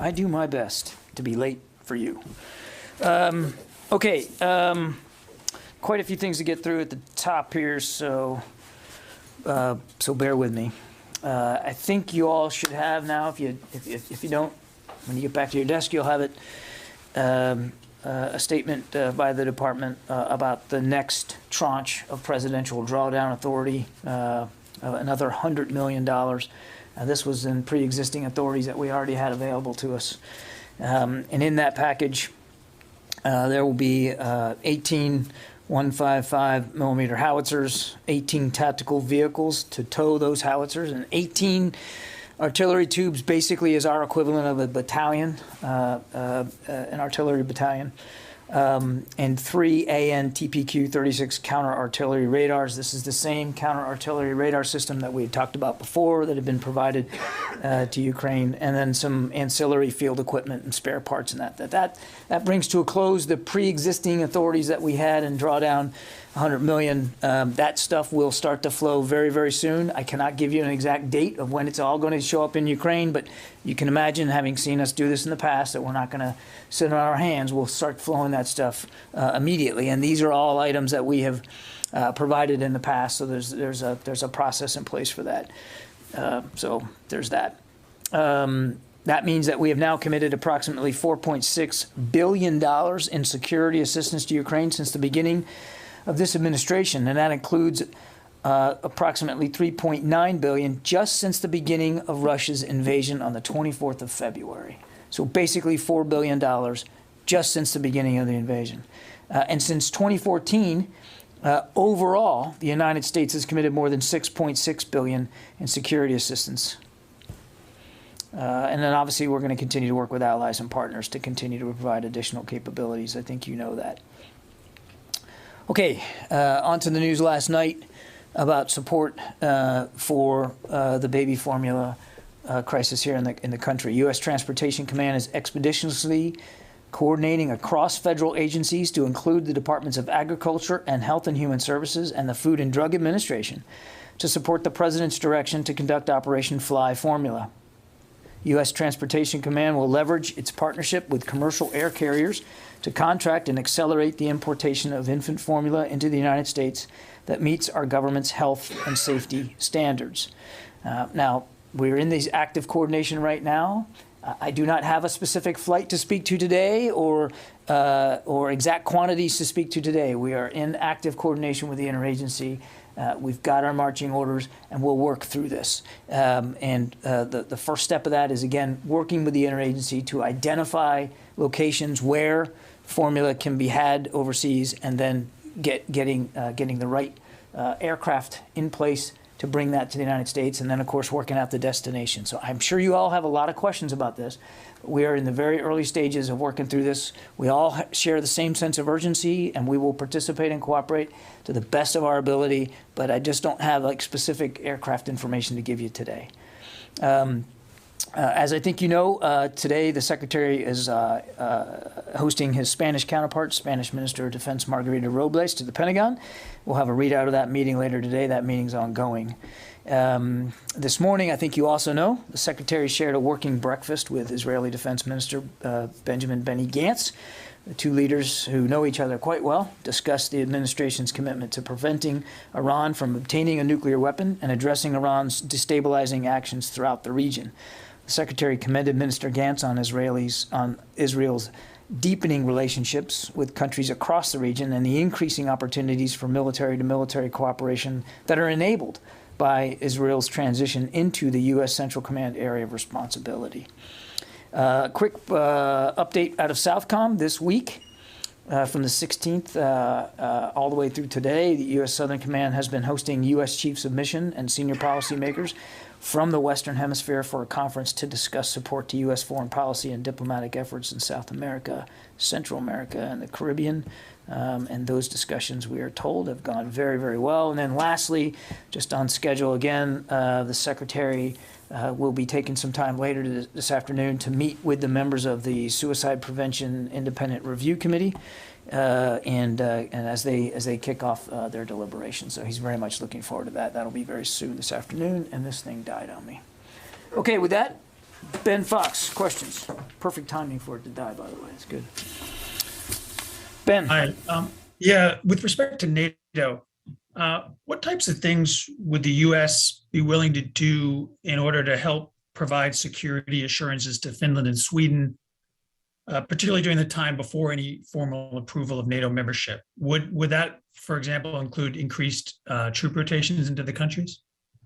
I do my best to be late for you. Okay, quite a few things to get through at the top here, so bear with me. I think you all should have now, if you don't, when you get back to your desk, you'll have it, a statement by the department about the next tranche of presidential drawdown authority, another $100 million. This was in pre-existing authorities that we already had available to us. And in that package, there will be 18 155 millimeter howitzers, 18 tactical vehicles to tow those howitzers, and 18 artillery tubes, basically is our equivalent of a battalion, an artillery battalion, and 3 AN/TPQ-36 counter-artillery radars. This is the same counter-artillery radar system that we had talked about before that had been provided to Ukraine, and then some ancillary field equipment and spare parts and that brings to a close the pre-existing authorities that we had and draw down $100 million. That stuff will start to flow very, very soon. I cannot give you an exact date of when it's all going to show up in Ukraine, but you can imagine, having seen us do this in the past, that we're not going to sit on our hands. We'll start flowing that stuff immediately. And these are all items that we have provided in the past, so there's a process in place for that. So there's that. That means that we have now committed approximately $4.6 billion in security assistance to Ukraine since the beginning of this administration, and that includes approximately $3.9 billion just since the beginning of Russia's invasion on the 24th of February. So basically $4 billion just since the beginning of the invasion. And since 2014, overall, the United States has committed more than $6.6 billion in security assistance. And then obviously we're going to continue to work with allies and partners to continue to provide additional capabilities. I think you know that. Okay, on to the news last night about support for the baby formula crisis here in the country. U.S. Transportation Command is expeditiously coordinating across federal agencies to include the Departments of Agriculture and Health and Human Services and the Food and Drug Administration to support the President's direction to conduct Operation Fly Formula. U.S. Transportation Command will leverage its partnership with commercial air carriers to contract and accelerate the importation of infant formula into the United States that meets our government's health and safety standards. Now, we're in these active coordination right now. I do not have a specific flight to speak to today or exact quantities to speak to today. We are in active coordination with the interagency. We've got our marching orders, and we'll work through this. The first step of that is, again, working with the interagency to identify locations where formula can be had overseas, and then getting the right aircraft in place to bring that to the United States, and then, of course, working out the destination. So I'm sure you all have a lot of questions about this. We are in the very early stages of working through this. We all share the same sense of urgency, and we will participate and cooperate to the best of our ability, but I just don't have specific aircraft information to give you today. As I think you know, today the Secretary is hosting his Spanish counterpart, Spanish Minister of Defense Margarita Robles, to the Pentagon. We'll have a readout of that meeting later today. That meeting's ongoing. This morning, I think you also know, the Secretary shared a working breakfast with Israeli Defense Minister Benjamin Benny Gantz. The two leaders, who know each other quite well, discussed the administration's commitment to preventing Iran from obtaining a nuclear weapon and addressing Iran's destabilizing actions throughout the region. The Secretary commended Minister Gantz on Israel's deepening relationships with countries across the region and the increasing opportunities for military-to-military cooperation that are enabled by Israel's transition into the U.S. Central Command area of responsibility. Quick update out of Southcom this week. From the 16th all the way through today, the U.S. Southern Command has been hosting U.S. Chiefs of Mission and senior policymakers from the Western Hemisphere for a conference to discuss support to U.S. foreign policy and diplomatic efforts in South America, Central America, and the Caribbean. And those discussions, we are told, have gone very, very well. And then lastly, just on schedule again, the Secretary will be taking some time later this afternoon to meet with the members of the Suicide Prevention Independent Review Committee, and as they kick off their deliberations. So he's very much looking forward to that. That'll be very soon this afternoon, and this thing died on me. Okay, with that, Ben Fox, questions? Perfect timing for it to die, by the way. It's good. Ben. Hi. Yeah, with respect to NATO, what types of things would the U.S. be willing to do in order to help provide security assurances to Finland and Sweden, particularly during the time before any formal approval of NATO membership? Would that, for example, include increased troop rotations into the countries?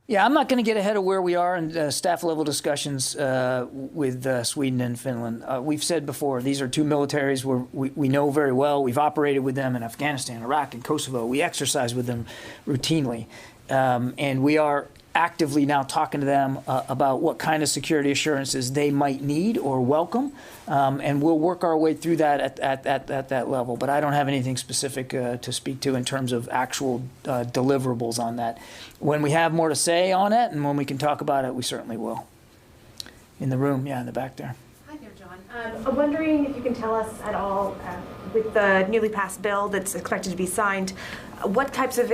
Yeah, I'm not going to get ahead of where we are in staff-level discussions with Sweden and Finland. We've said before, these are two militaries we know very well. We've operated with them in Afghanistan, Iraq, and Kosovo. We exercise with them routinely. And we are actively now talking to them about what kind of security assurances they might need or welcome. And we'll work our way through that at that level. But I don't have anything specific to speak to in terms of actual deliverables on that. When we have more to say on it and when we can talk about it, we certainly will. In the room, yeah, in the back there. Hi there, John. I'm wondering if you can tell us at all, with the newly passed bill that's expected to be signed, what types of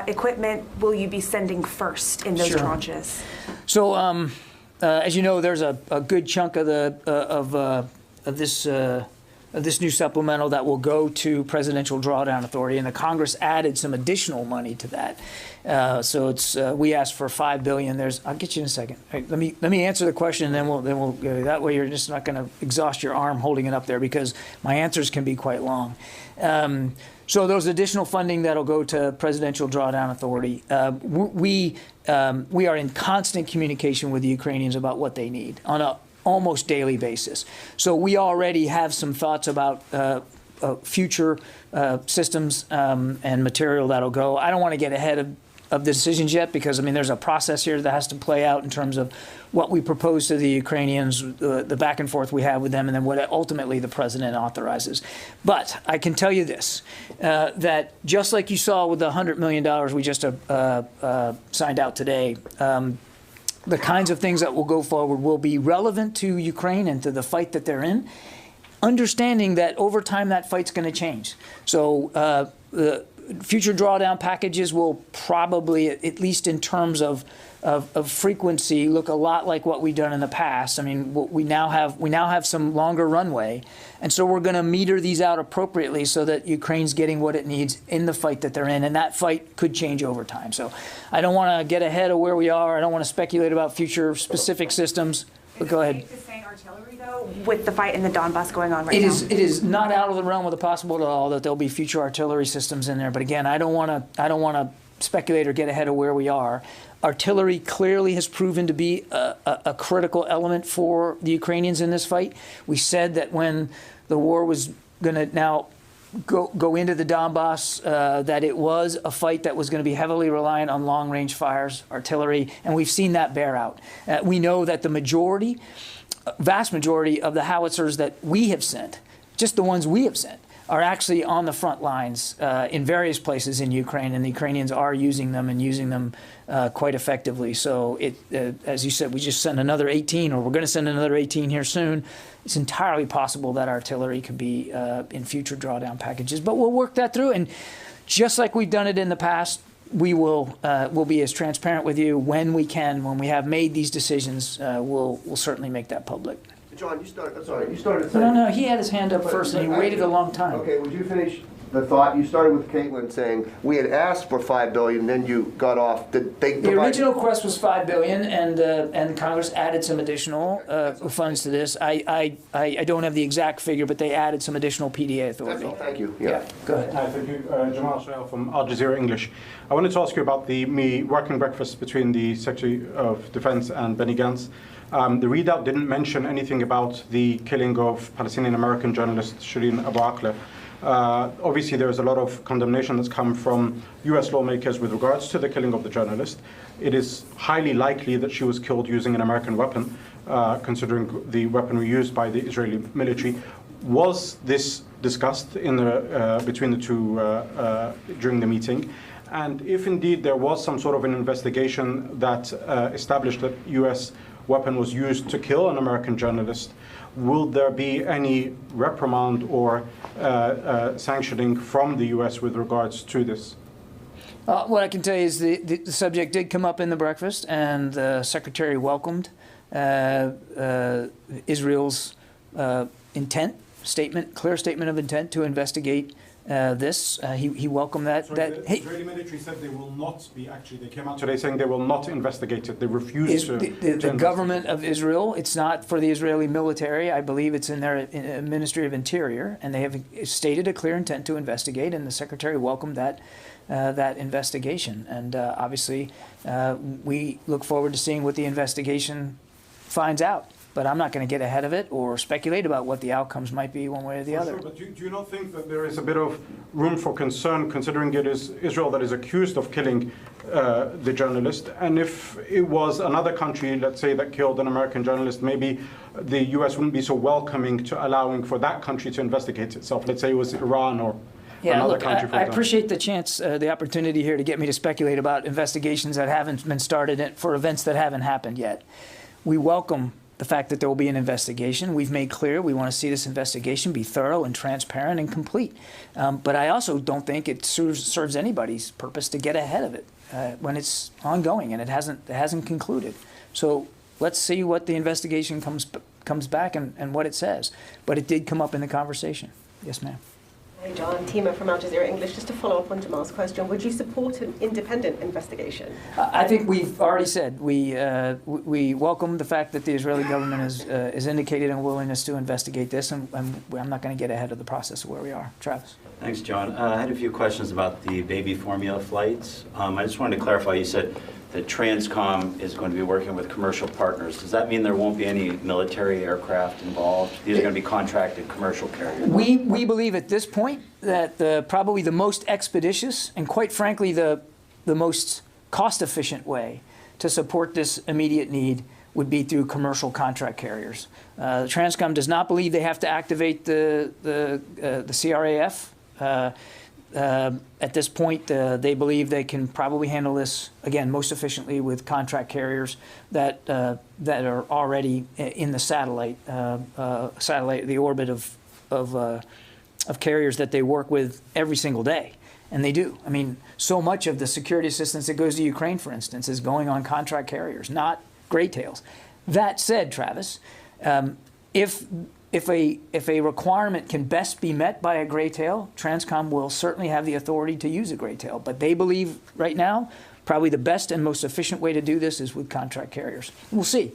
equipment will you be sending first in those tranches? So, as you know, there's a good chunk of this new supplemental that will go to Presidential Drawdown Authority, and the Congress added some additional money to that. So it's we asked for $5 billion. I'll get you in a second. Right, let me answer the question, and then we'll that way you're just not going to exhaust your arm holding it up there because my answers can be quite long. So those additional funding that'll go to Presidential Drawdown Authority, we are in constant communication with the Ukrainians about what they need on a almost daily basis. So we already have some thoughts about future systems and material that'll go. I don't want to get ahead of the decisions yet because, I mean, there's a process here that has to play out in terms of what we propose to the Ukrainians, the back and forth we have with them, and then what ultimately the president authorizes. But I can tell you this, that just like you saw with the $100 million we just signed out today, the kinds of things that will go forward will be relevant to Ukraine and to the fight that they're in, understanding that over time that fight's going to change. So the future drawdown packages will probably, at least in terms of frequency, look a lot like what we've done in the past. I mean, we now have some longer runway, and so we're going to meter these out appropriately so that Ukraine's getting what it needs in the fight that they're in, and that fight could change over time. So I don't want to get ahead of where we are. I don't want to speculate about future specific systems. But go ahead. Is it safe to say artillery, though, with the fight in the Donbass going on right now? It is not out of the realm of the possible at all that there'll be future artillery systems in there. But again, I don't want to speculate or get ahead of where we are. Artillery clearly has proven to be a critical element for the Ukrainians in this fight. We said that when the war was going to now go into the Donbass, that it was a fight that was going to be heavily reliant on long-range fires, artillery, and we've seen that bear out. We know that the vast majority of the howitzers that we have sent, just the ones we have sent, are actually on the front lines in various places in Ukraine, and the Ukrainians are using them and using them quite effectively. So, as you said, we just sent another 18, or we're going to send another 18 here soon. It's entirely possible that artillery could be in future drawdown packages, but we'll work that through. And just like we've done it in the past, we'll be as transparent with you when we can. When we have made these decisions, we'll certainly make that public. John, you started saying... No, he had his hand up first, and he waited a long time. Okay, would you finish the thought? You started with Caitlin saying, we had asked for $5 billion, then you got off. The original request was $5 billion, and Congress added some additional funds to this. I don't have the exact figure, but they added some additional PDA authority. That's all. Thank you. Yeah, go ahead. Hi, thank you. Jamal Sohail from Al Jazeera English. I wanted to ask you about the working breakfast between the Secretary of Defense and Benny Gantz. The readout didn't mention anything about the killing of Palestinian-American journalist Shireen Abu Akleh. Obviously, there's a lot of condemnation that's come from U.S. lawmakers with regards to the killing of the journalist. It is highly likely that she was killed using an American weapon, considering the weaponry used by the Israeli military. Was this discussed between the two during the meeting? And if indeed there was some sort of an investigation that established that U.S. weapon was used to kill an American journalist, will there be any reprimand or sanctioning from the U.S. with regards to this? What I can tell you is the subject did come up in the breakfast, and the Secretary welcomed Israel's clear statement of intent to investigate this. He welcomed that. Sorry, the Israeli military said they will not be, actually, they came out today saying they will not investigate it. They refuse to. The government of Israel, it's not for the Israeli military. I believe it's in their Ministry of Interior, and they have stated a clear intent to investigate, and the Secretary welcomed that investigation. And obviously, we look forward to seeing what the investigation finds out. But I'm not going to get ahead of it or speculate about what the outcomes might be one way or the other. Sure, but do you not think that there is a bit of room for concern, considering it is Israel that is accused of killing the journalist? And if it was another country, let's say, that killed an American journalist, maybe the U.S. wouldn't be so welcoming to allowing for that country to investigate itself. Let's say it was Iran or another country, for I example. appreciate the chance, the opportunity here to get me to speculate about investigations that haven't been started for events that haven't happened yet. We welcome the fact that there will be an investigation. We've made clear we want to see this investigation be thorough and transparent and complete. But I also don't think it serves anybody's purpose to get ahead of it when it's ongoing and it hasn't concluded. So let's see what the investigation comes back and what it says. But it did come up in the conversation. Yes, ma'am. Hi, John. Tima from Al Jazeera English. Just to follow up on Jamal's question, would you support an independent investigation? I think we've already said we welcome the fact that the Israeli government has indicated a willingness to investigate this, and I'm not going to get ahead of the process of where we are. Travis. Thanks, John. I had a few questions about the baby formula flights. I just wanted to clarify, you said that Transcom is going to be working with commercial partners. Does that mean there won't be any military aircraft involved? These are going to be contracted commercial carriers? We believe at this point that probably the most expeditious and, quite frankly, the most cost-efficient way to support this immediate need would be through commercial contract carriers. Transcom does not believe they have to activate the CRAF. At this point, they believe they can probably handle this, again, most efficiently with contract carriers that are already in the satellite, the orbit of carriers that they work with every single day. And they do. I mean, so much of the security assistance that goes to Ukraine, for instance, is going on contract carriers, not gray tails. That said, Travis, if a requirement can best be met by a gray tail, Transcom will certainly have the authority to use a gray tail. But they believe right now probably the best and most efficient way to do this is with contract carriers. We'll see.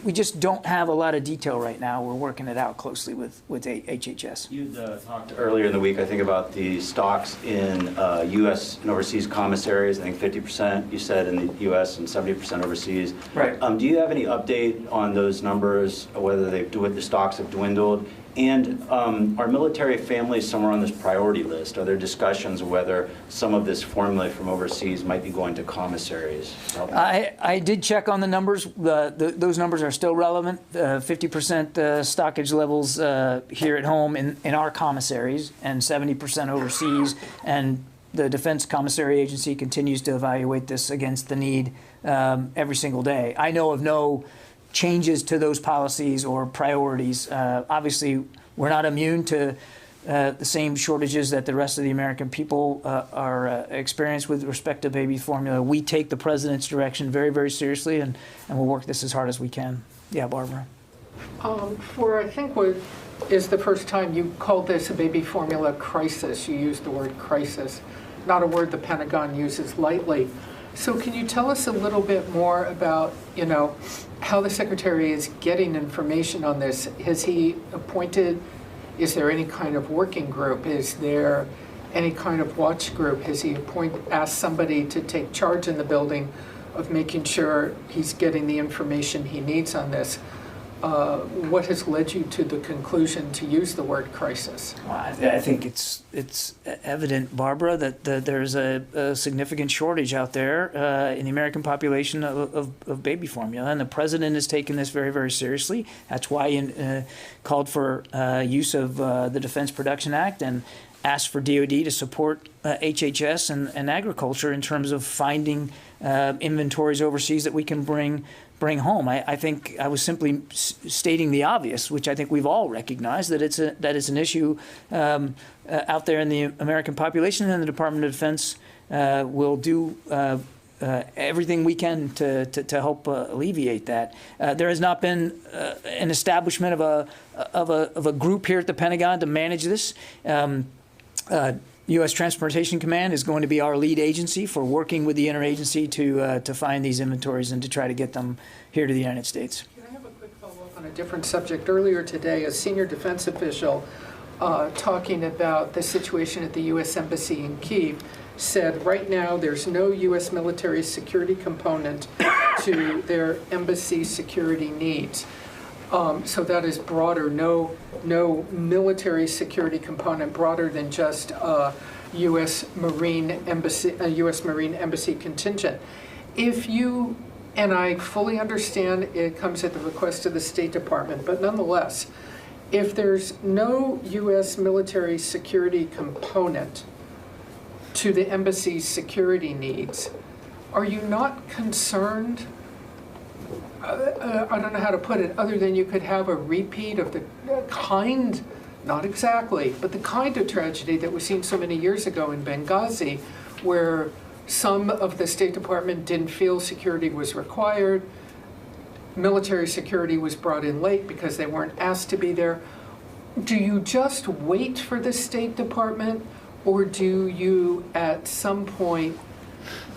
We just don't have a lot of detail right now. We're working it out closely with HHS. You talked earlier in the week, I think, about the stocks in U.S. and overseas commissaries. I think 50% you said in the U.S. and 70% overseas. Right. Do you have any update on those numbers, whether the stocks have dwindled? And are military families somewhere on this priority list? Are there discussions of whether some of this formula from overseas might be going to commissaries? I did check on the numbers. Those numbers are still relevant. 50% stockage levels here at home in our commissaries and 70% overseas. And the Defense Commissary Agency continues to evaluate this against the need every single day. I know of no changes to those policies or priorities. Obviously, we're not immune to the same shortages that the rest of the American people are experienced with respect to baby formula. We take the president's direction very, very seriously, and we'll work this as hard as we can. Yeah, Barbara. I think what is the first time you called this a baby formula crisis. You used the word crisis, not a word the Pentagon uses lightly. So can you tell us a little bit more about, how the Secretary is getting information on this? Has he appointed, is there any kind of working group? Is there any kind of watch group? Has he asked somebody to take charge in the building of making sure he's getting the information he needs on this? What has led you to the conclusion to use the word crisis? I think it's evident, Barbara, that there's a significant shortage out there in the American population of baby formula, and the president has taken this very, very seriously. That's why he called for use of the Defense Production Act and asked for DOD to support HHS and agriculture in terms of finding inventories overseas that we can bring home. I think I was simply stating the obvious, which I think we've all recognized, that it's an issue out there in the American population, and the Department of Defense will do everything we can to help alleviate that. There has not been an establishment of a group here at the Pentagon to manage this. U.S. Transportation Command is going to be our lead agency for working with the interagency to find these inventories and to try to get them here to the United States. Can I have a quick follow-up on a different subject? Earlier today, a senior defense official talking about the situation at the U.S. Embassy in Kyiv said right now there's no U.S. military security component to their embassy security needs. So that is broader, no military security component broader than just U.S. Marine Embassy contingent. If you, and I fully understand it comes at the request of the State Department, but nonetheless, if there's no U.S. military security component to the embassy's security needs, are you not concerned? I don't know how to put it, other than you could have a repeat of the kind, not exactly, but the kind of tragedy that was seen so many years ago in Benghazi, where some of the State Department didn't feel security was required. Military security was brought in late because they weren't asked to be there. Do you just wait for the State Department, or do you at some point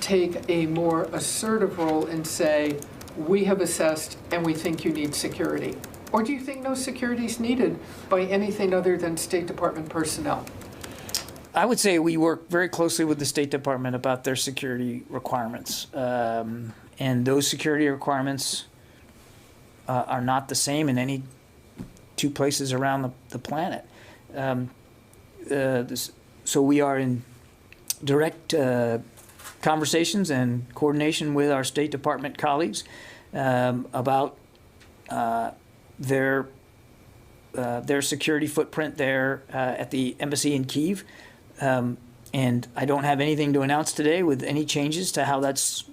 take a more assertive role and say, we have assessed and we think you need security? Or do you think no security is needed by anything other than State Department personnel? I would say we work very closely with the State Department about their security requirements. And those security requirements are not the same in any two places around the planet. So we are in direct conversations and coordination with our State Department colleagues about their security footprint there at the embassy in Kyiv. And I don't have anything to announce today with any changes to how that's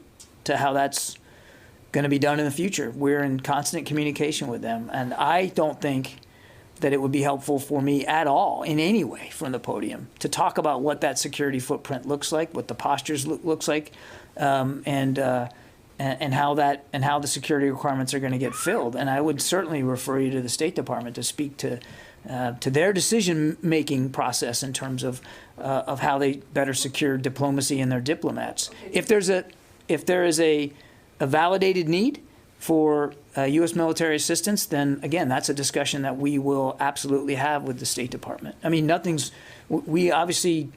going to be done in the future. We're in constant communication with them, and I don't think that it would be helpful for me at all in any way from the podium to talk about what that security footprint looks like, what the postures looks like, and how the security requirements are going to get filled. And I would certainly refer you to the State Department to speak to their decision-making process in terms of how they better secure diplomacy and their diplomats. If there is a validated need for U.S. military assistance, then again, that's a discussion that we will absolutely have with the State Department. I mean, we obviously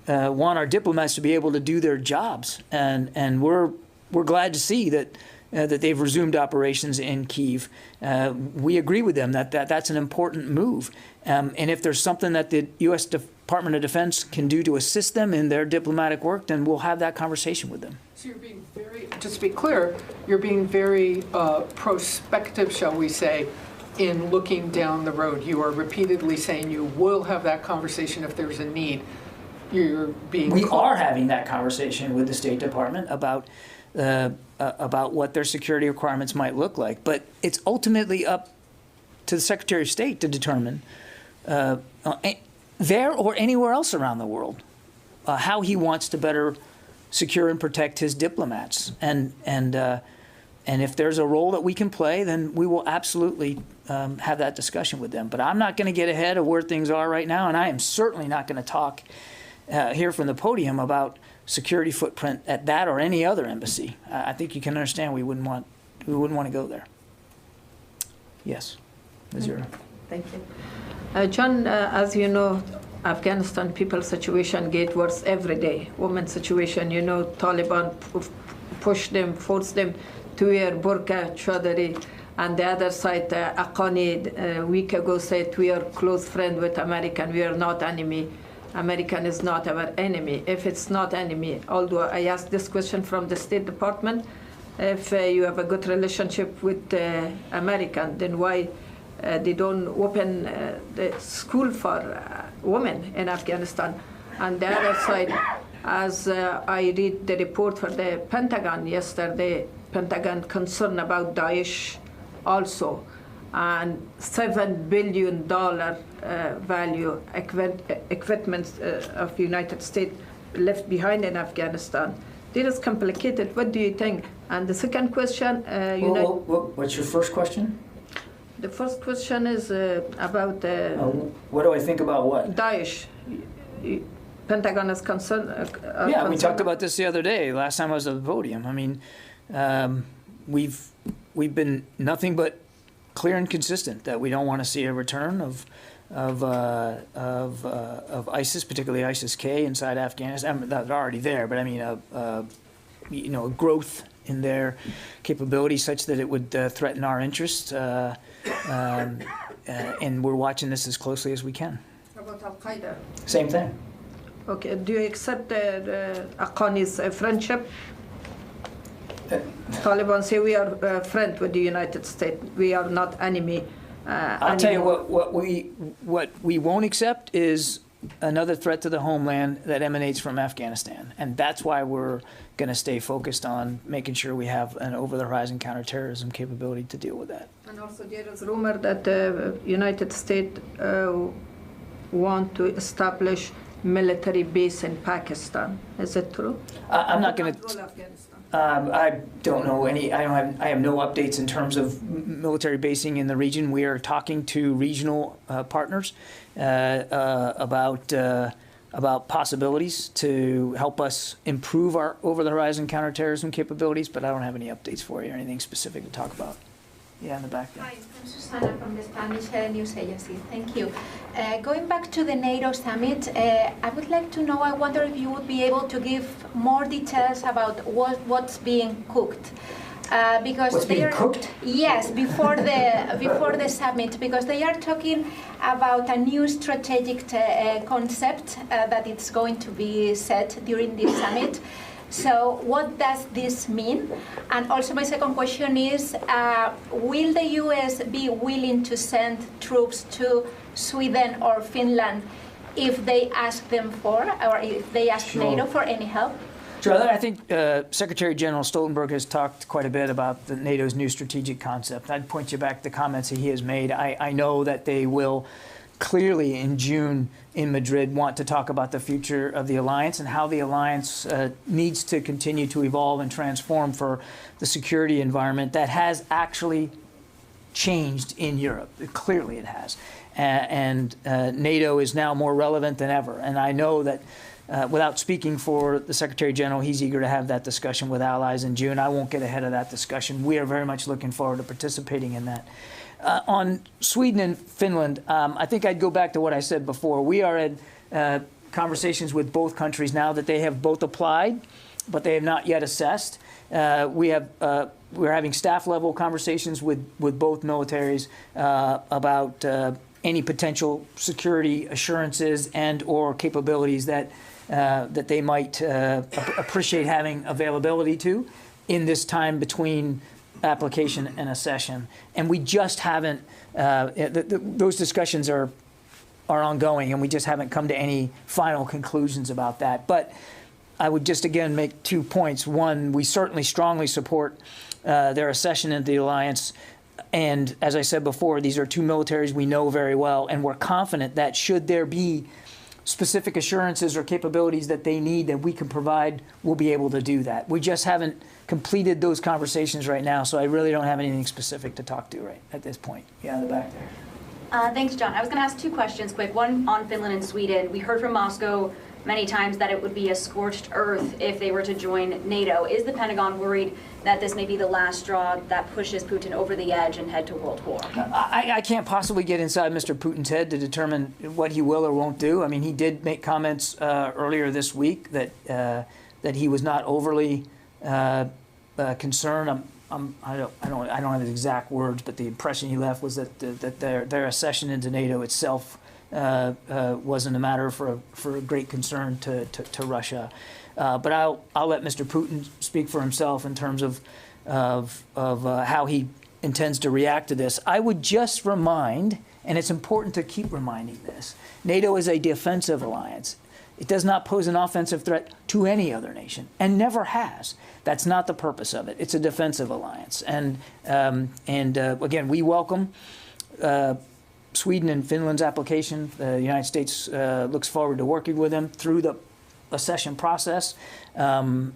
want our diplomats to be able to do their jobs, and we're glad to see that they've resumed operations in Kyiv. We agree with them that that's an important move. And if there's something that the U.S. Department of Defense can do to assist them in their diplomatic work, then we'll have that conversation with them. So you're being very, just to be clear, you're being very prospective, shall we say, in looking down the road. You are repeatedly saying you will have that conversation if there's a need. We are having that conversation with the State Department about what their security requirements might look like. But it's ultimately up to the Secretary of State to determine there or anywhere else around the world how he wants to better secure and protect his diplomats. And if there's a role that we can play, then we will absolutely have that discussion with them. But I'm not going to get ahead of where things are right now, and I am certainly not going to talk here from the podium about security footprint at that or any other embassy. I think you can understand we wouldn't want to go there. Yes, Ms. Zira. Thank you. John, as you know, Afghanistan people situation get worse every day. Women's situation, you know, Taliban push them, force them to wear burqa, chadari, and the other side, Aqani, a week ago said we are close friend with American, we are not enemy. American is not our enemy. If it's not enemy, although I asked this question from the State Department, if you have a good relationship with American, then why they don't open the school for women in Afghanistan? And the other side, as I read the report for the Pentagon yesterday, Pentagon concerned about Daesh also, and $7 billion value equipment of United States left behind in Afghanistan. This is complicated. What do you think? And the second question, What's your first question? the first question is about What do I think about what? Daesh. Pentagon is concerned. Yeah, we talked about this the other day, last time I was at the podium. I mean, we've been nothing but clear and consistent that we don't want to see a return of ISIS, particularly ISIS-K inside Afghanistan. I mean, they're already there, but I mean, a growth in their capability such that it would threaten our interests. And we're watching this as closely as we can. How about Al-Qaeda? Same thing. Okay, do you accept the Afghani's friendship? Taliban say we are friends with the United States. We are not enemy. I'll tell you what we won't accept is another threat to the homeland that emanates from Afghanistan, and that's why we're going to stay focused on making sure we have an over-the-horizon counterterrorism capability to deal with that. And also there is rumor that the United States want to establish military base in Pakistan. Is it true? I'm not going to. I don't know any. I have no updates in terms of military basing in the region. We are talking to regional partners about possibilities to help us improve our over-the-horizon counterterrorism capabilities. But I don't have any updates for you or anything specific to talk about. Yeah, in the back there. Hi, I'm Susana from the Spanish news agency. Thank you. Going back to the NATO summit, I would like to know, I wonder if you would be able to give more details about what's being cooked. Because what's being cooked? Yes, before the summit, because they are talking about a new strategic concept that it's going to be set during this summit. So what does this mean? And also my second question is, will the US be willing to send troops to Sweden or Finland if they ask them for, or if they ask NATO for any help? Sure. I think Secretary General Stoltenberg has talked quite a bit about NATO's new strategic concept. I'd point you back to the comments that he has made. I know that they will clearly in June in Madrid want to talk about the future of the alliance and how the alliance needs to continue to evolve and transform for the security environment that has actually changed in Europe. Clearly it has. And NATO is now more relevant than ever. And I know that without speaking for the Secretary General, he's eager to have that discussion with allies in June. I won't get ahead of that discussion. We are very much looking forward to participating in that. On Sweden and Finland, I think I'd go back to what I said before. We are at conversations with both countries now that they have both applied, but they have not yet assessed. We're having staff-level conversations with both militaries about any potential security assurances and or capabilities that they might appreciate having availability to in this time between application and accession. And we just haven't, those discussions are ongoing, and we just haven't come to any final conclusions about that. But I would just again make 2 points. One, we certainly strongly support their accession into the alliance. And as I said before, these are two militaries we know very well, and we're confident that should there be specific assurances or capabilities that they need that we can provide, we'll be able to do that. We just haven't completed those conversations right now, so I really don't have anything specific to talk to right at this point. Yeah, in the back there. Thanks, John. I was going to ask two questions quick. One on Finland and Sweden. We heard from Moscow many times that it would be a scorched earth if they were to join NATO. Is the Pentagon worried that this may be the last straw that pushes Putin over the edge and head to World War? I can't possibly get inside Mr. Putin's head to determine what he will or won't do. I mean, he did make comments earlier this week that he was not overly concerned. I don't have his exact words, but the impression he left was that their accession into NATO itself wasn't a matter for a great concern to Russia. But I'll let Mr. Putin speak for himself in terms of how he intends to react to this. I would just remind, and it's important to keep reminding this, NATO is a defensive alliance. It does not pose an offensive threat to any other nation, and never has. That's not the purpose of it. It's a defensive alliance. And again, we welcome Sweden and Finland's application. The United States looks forward to working with them through the accession process, and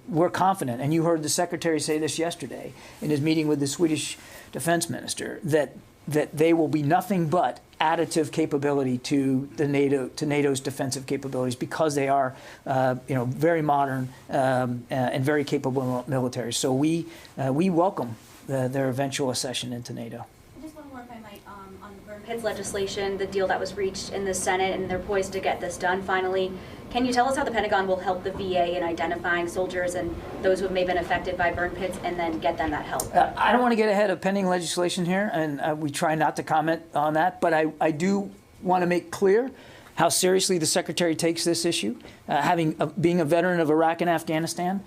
we're confident. And you heard the Secretary say this yesterday in his meeting with the Swedish Defense Minister that they will be nothing but additive capability to NATO's defensive capabilities because they are, very modern and very capable military. So we welcome their eventual accession into NATO. Just one more, if I might, on the burn pits legislation, the deal that was reached in the Senate, and they're poised to get this done finally. Can you tell us how the Pentagon will help the VA in identifying soldiers and those who may have been affected by burn pits and then get them that help? I don't want to get ahead of pending legislation here, and we try not to comment on that, but I do want to make clear how seriously the Secretary takes this issue. Being a veteran of Iraq and Afghanistan,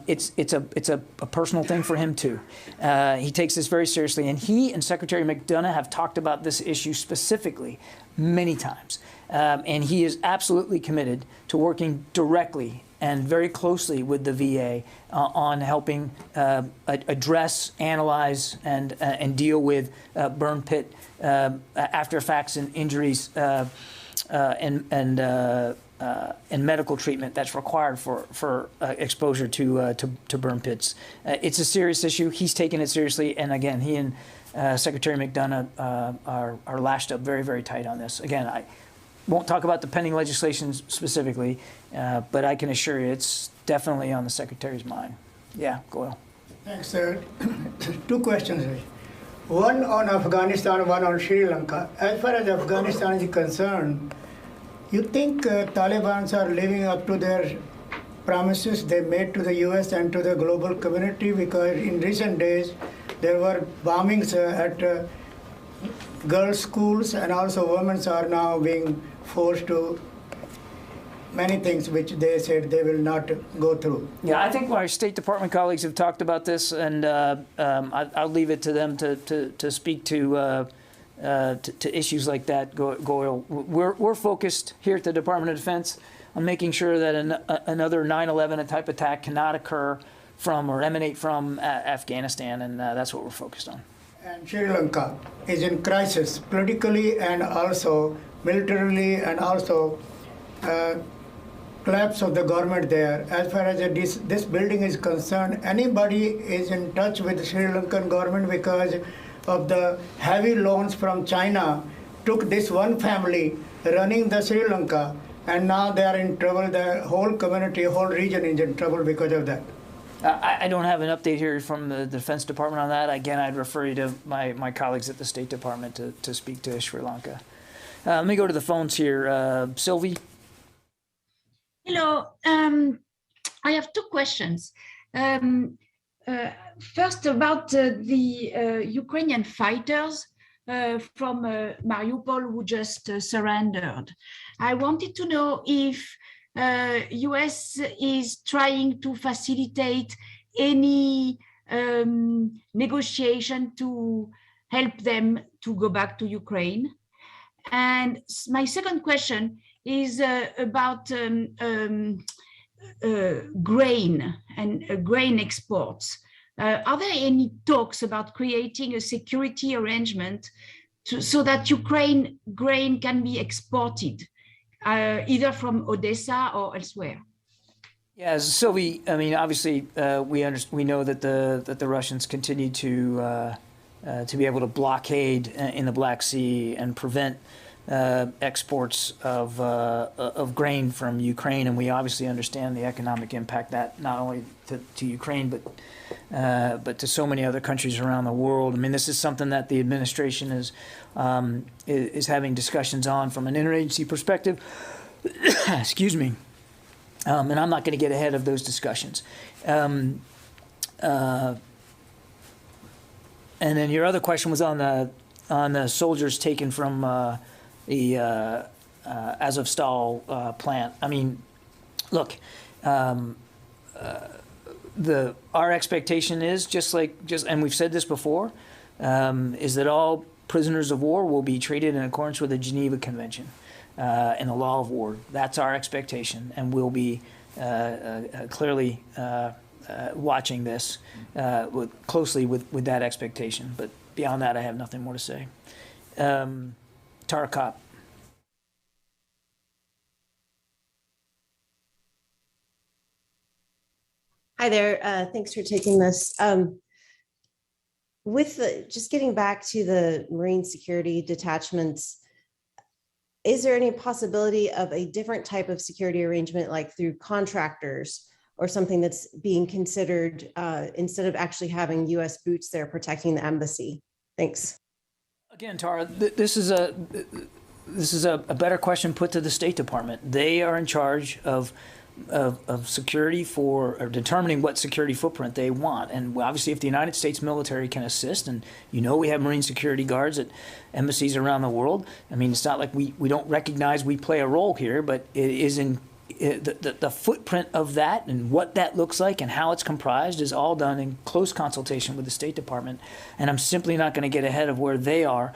it's a personal thing for him too. He takes this very seriously, and he and Secretary McDonough have talked about this issue specifically many times. And he is absolutely committed to working directly and very closely with the VA on helping address, analyze, and deal with burn pit after effects and injuries and medical treatment that's required for exposure to burn pits. It's a serious issue. He's taken it seriously, and again, he and Secretary McDonough are lashed up very, very tight on this. Again, I won't talk about the pending legislation specifically, but I can assure you it's definitely on the Secretary's mind. Yeah, Goyle. Thanks, sir. Two questions. One on Afghanistan, one on Sri Lanka. As far as Afghanistan is concerned, you think Taliban are living up to their promises they made to the U.S. and to the global community? Because in recent days, there were bombings at girls' schools, and also women are now being forced to many things which they said they will not go through. Yeah, I think our State Department colleagues have talked about this, and I'll leave it to them to speak to issues like that, Goyle. We're focused here at the Department of Defense on making sure that another 9/11 type attack cannot occur from or emanate from Afghanistan, and that's what we're focused on. And Sri Lanka is in crisis politically and also militarily, and also collapse of the government there. As far as this building is concerned, anybody is in touch with the Sri Lankan government because of the heavy loans from China took this one family running the Sri Lanka, and now they are in trouble. The whole community, whole region is in trouble because of that. I don't have an update here from the Defense Department on that. Again, I'd refer you to my colleagues at the State Department to speak to Sri Lanka. Let me go to the phones here. Sylvie? Hello. I have two questions. First, about the Ukrainian fighters from Mariupol who just surrendered. I wanted to know if US is trying to facilitate any negotiation to help them to go back to Ukraine. And my second question is about grain and grain exports. Are there any talks about creating a security arrangement so that Ukraine grain can be exported, either from Odessa or elsewhere? Yeah, Sylvie, I mean, obviously, we know that the Russians continue to be able to blockade in the Black Sea and prevent exports of grain from Ukraine, and we obviously understand the economic impact that not only to Ukraine but to so many other countries around the world. I mean, this is something that the administration is having discussions on from an interagency perspective. Excuse me. And I'm not going to get ahead of those discussions. And then your other question was on the soldiers taken from the Azovstal plant. I mean, look, our expectation is and we've said this before, is that all prisoners of war will be treated in accordance with the Geneva Convention and the law of war. That's our expectation, and we'll be clearly watching this closely with that expectation. But beyond that, I have nothing more to say. Tara Kopp. Hi there. Thanks for taking this. Just getting back to the Marine security detachments, is there any possibility of a different type of security arrangement, like through contractors or something that's being considered instead of actually having U.S. boots there protecting the embassy? Thanks. Again, Tara, this is a better question put to the State Department. They are in charge of security or determining what security footprint they want. And obviously, if the United States military can assist, and we have Marine security guards at embassies around the world. I mean, it's not like we don't recognize we play a role here, but it is in the footprint of that and what that looks like and how it's comprised is all done in close consultation with the State Department. And I'm simply not going to get ahead of where they are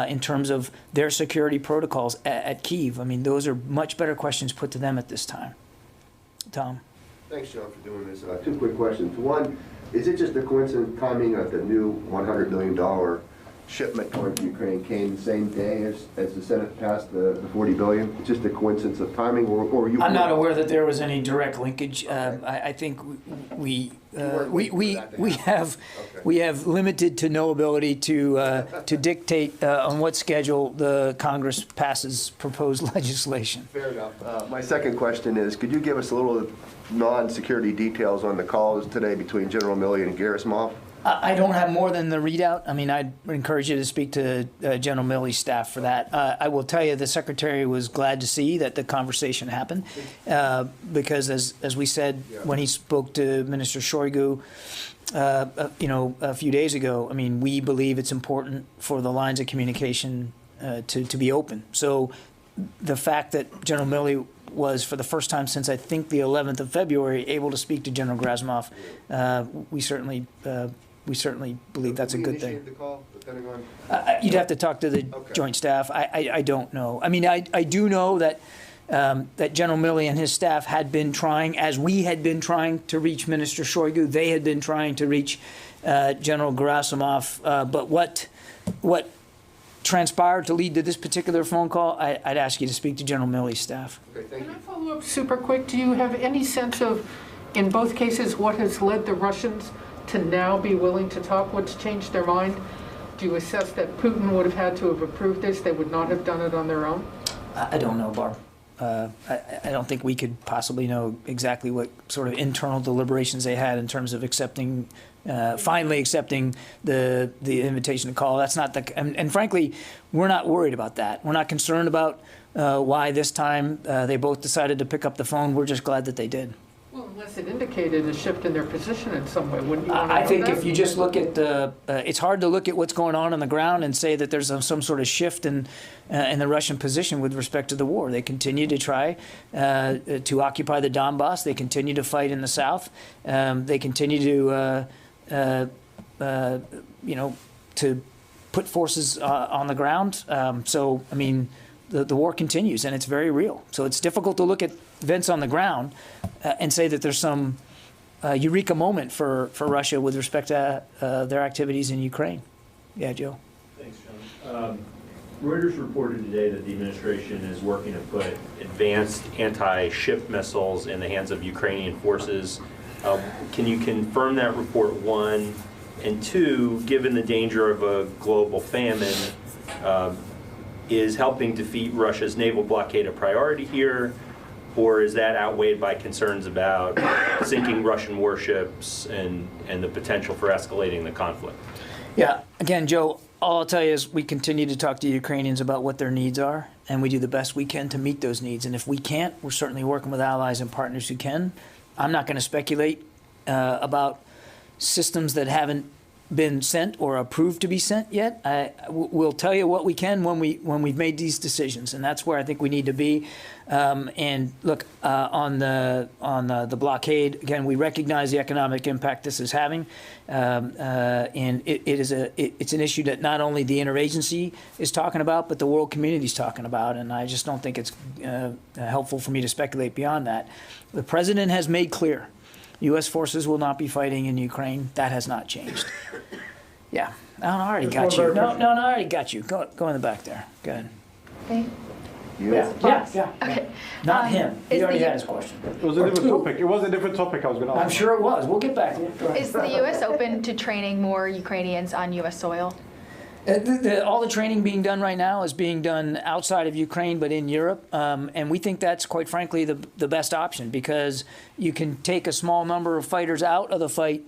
in terms of their security protocols at Kyiv. I mean, those are much better questions put to them at this time. Tom. Thanks, John, for doing this. Two quick questions. One, is it just a coincident timing of the new $100 million shipment going to Ukraine came the same day as the Senate passed the $40 billion? Just a coincidence of timing, or you? I'm not aware that there was any direct linkage. I think we have limited to no ability to dictate on what schedule the Congress passes proposed legislation. Fair enough. My second question is, could you give us a little non-security details on the calls today between General Milley and Gerasimov? I don't have more than the readout. I mean, I'd encourage you to speak to General Milley's staff for that. I will tell you the Secretary was glad to see that the conversation happened because, as we said when he spoke to Minister Shoigu, a few days ago, I mean, we believe it's important for the lines of communication to be open. So the fact that General Milley was, for the first time since I think the 11th of February, able to speak to General Gerasimov, we certainly believe that's a good thing. The call, the Pentagon? You'd have to talk to the Joint Staff. I don't know. I mean, I do know that that General Milley and his staff had been trying, as we had been trying to reach Minister Shoigu. They had been trying to reach General Gerasimov. But what transpired to lead to this particular phone call, I'd ask you to speak to General Milley's staff. Okay, thank you. Can I follow up super quick? Do you have any sense of, in both cases, what has led the Russians to now be willing to talk? What's changed their mind? Do you assess that Putin would have had to have approved this? They would not have done it on their own? I don't know, Barb. I don't think we could possibly know exactly what sort of internal deliberations they had in terms of accepting, finally accepting the invitation to call. That's not the, and frankly, we're not worried about that. We're not concerned about why this time they both decided to pick up the phone. We're just glad that they did. Well, unless it indicated a shift in their position in some way, wouldn't you want to know I think that? if you just look at it's hard to look at what's going on the ground and say that there's some sort of shift in the Russian position with respect to the war. They continue to try to occupy the Donbass. They continue to fight in the south. They continue to to put forces on the ground. So I mean, the war continues and it's very real. So it's difficult to look at events on the ground and say that there's some eureka moment for Russia with respect to their activities in Ukraine. Yeah, Joe. Thanks, John. Reuters reported today that the administration is working to put advanced anti-ship missiles in the hands of Ukrainian forces. Can you confirm that report, one? And two, given the danger of a global famine, is helping defeat Russia's naval blockade a priority here? Or is that outweighed by concerns about sinking Russian warships and the potential for escalating the conflict? Yeah, again, Joe, all I'll tell you is we continue to talk to Ukrainians about what their needs are, and we do the best we can to meet those needs. And if we can't, we're certainly working with allies and partners who can. I'm not going to speculate about systems that haven't been sent or approved to be sent yet. We'll tell you what we can when we've made these decisions, and that's where I think we need to be. And look, on the blockade, again, we recognize the economic impact this is having, and it's an issue that not only the interagency is talking about, but the world community is talking about. And I just don't think it's helpful for me to speculate beyond that. The president has made clear U.S. forces will not be fighting in Ukraine. That has not changed. Yeah. I already got you. No, I already got you. Go in the back there. Go ahead. Okay. US? Yeah. Okay. Not him. He is already the- had his question. It was a different topic. It was a different topic I was going to ask. I'm sure it was. We'll get back to you. Go ahead. Is the U.S. open to training more Ukrainians on U.S. soil? All the training being done right now is being done outside of Ukraine, but in Europe. And we think that's, quite frankly, the best option, because you can take a small number of fighters out of the fight,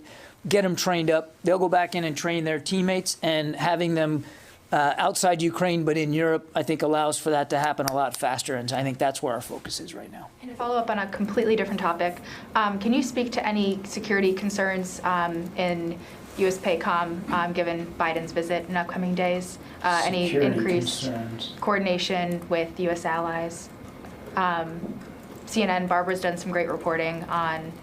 get them trained up. They'll go back in and train their teammates, and having them outside Ukraine, but in Europe, I think allows for that to happen a lot faster. And I think that's where our focus is right now. And to follow up on a completely different topic, can you speak to any security concerns in U.S. PACOM, given Biden's visit in upcoming days? Any Security increased concerns. coordination with U.S. allies? CNN, Barbara's done some great reporting on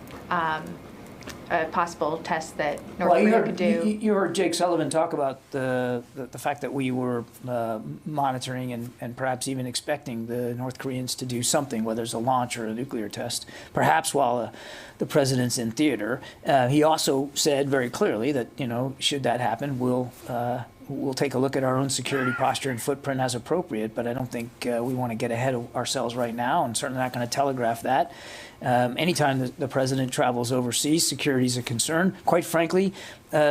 a possible test that North Korea could do. You heard Jake Sullivan talk about the fact that we were monitoring and perhaps even expecting the North Koreans to do something, whether it's a launch or a nuclear test, perhaps while the president's in theater. He also said very clearly that, should that happen, we'll take a look at our own security posture and footprint as appropriate, but I don't think we want to get ahead of ourselves right now, and certainly not going to telegraph that. Anytime the president travels overseas, security is a concern. Quite frankly,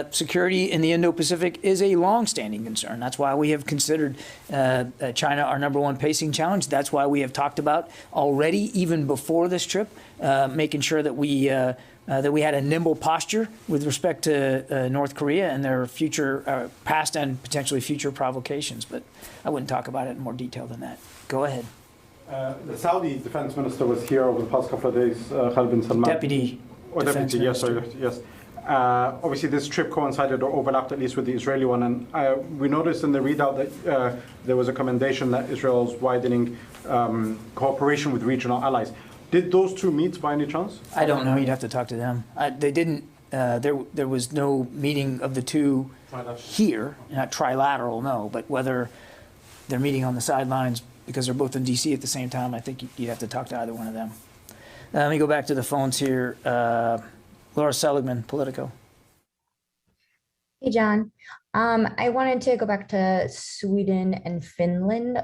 security in the Indo-Pacific is a long-standing concern. That's why we have considered China our #1 pacing challenge. That's why we have talked about already, even before this trip, making sure that we had a nimble posture with respect to North Korea and their future, past and potentially future provocations. But I wouldn't talk about it in more detail than that. Go ahead. The Saudi defense minister was here over the past couple of days, Khalid bin Salman. Deputy Deputy, yes, sorry, yes. Obviously, this trip coincided or overlapped at least with the Israeli one, and we noticed in the readout that there was a commendation that Israel's widening cooperation with regional allies. Did those two meet by any chance? I don't know. You'd have to talk to them. They didn't. There was no meeting of the two here. Not trilateral, no. But whether they're meeting on the sidelines because they're both in D.C. at the same time, I think you'd have to talk to either one of them. Let me go back to the phones here. Laura Seligman, Politico. Hey, John. I wanted to go back to Sweden and Finland.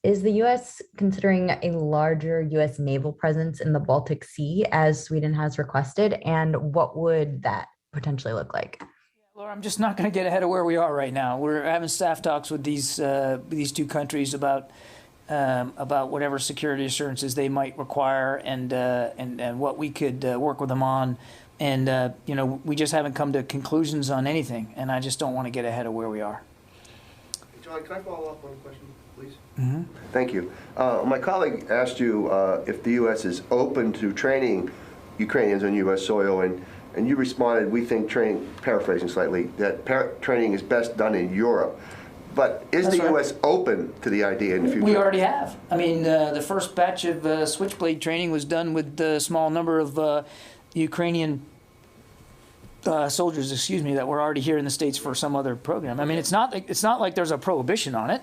Is the U.S. considering a larger U.S. naval presence in the Baltic Sea, as Sweden has requested? And what would that potentially look like? Laura, I'm just not going to get ahead of where we are right now. We're having staff talks with these two countries about whatever security assurances they might require and what we could work with them on. And, we just haven't come to conclusions on anything, and I just don't want to get ahead of where we are. John, can I follow up on a question, please? Mm-hmm. Thank you. My colleague asked you if the U.S. is open to training Ukrainians on U.S. soil, and you responded, we think training, paraphrasing slightly, that training is best done in Europe. But is the U.S. open to the idea in the future? We already have. I mean, the first batch of Switchblade training was done with a small number of Ukrainian soldiers, that were already here in the States for some other program. I mean, it's not like there's a prohibition on it.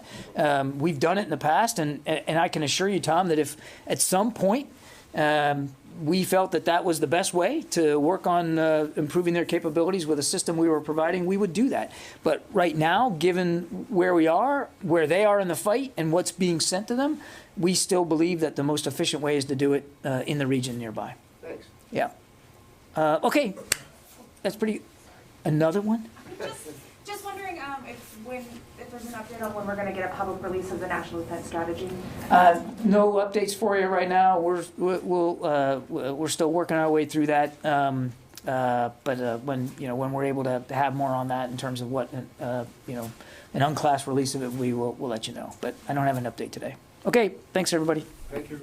We've done it in the past, and I can assure you, Tom, that if at some point we felt that was the best way to work on improving their capabilities with a system we were providing, we would do that. But right now, given where we are, where they are in the fight, and what's being sent to them, we still believe that the most efficient way is to do it in the region nearby. Thanks. Yeah. Okay. That's pretty. Another one? Just wondering if there's an update on when we're going to get a public release of the National Defense Strategy. No updates for you right now. We're still working our way through that. But when we're able to have more on that in terms of what an unclassed release of it, we'll let you know. But I don't have an update today. Okay. Thanks everybody. Thank you.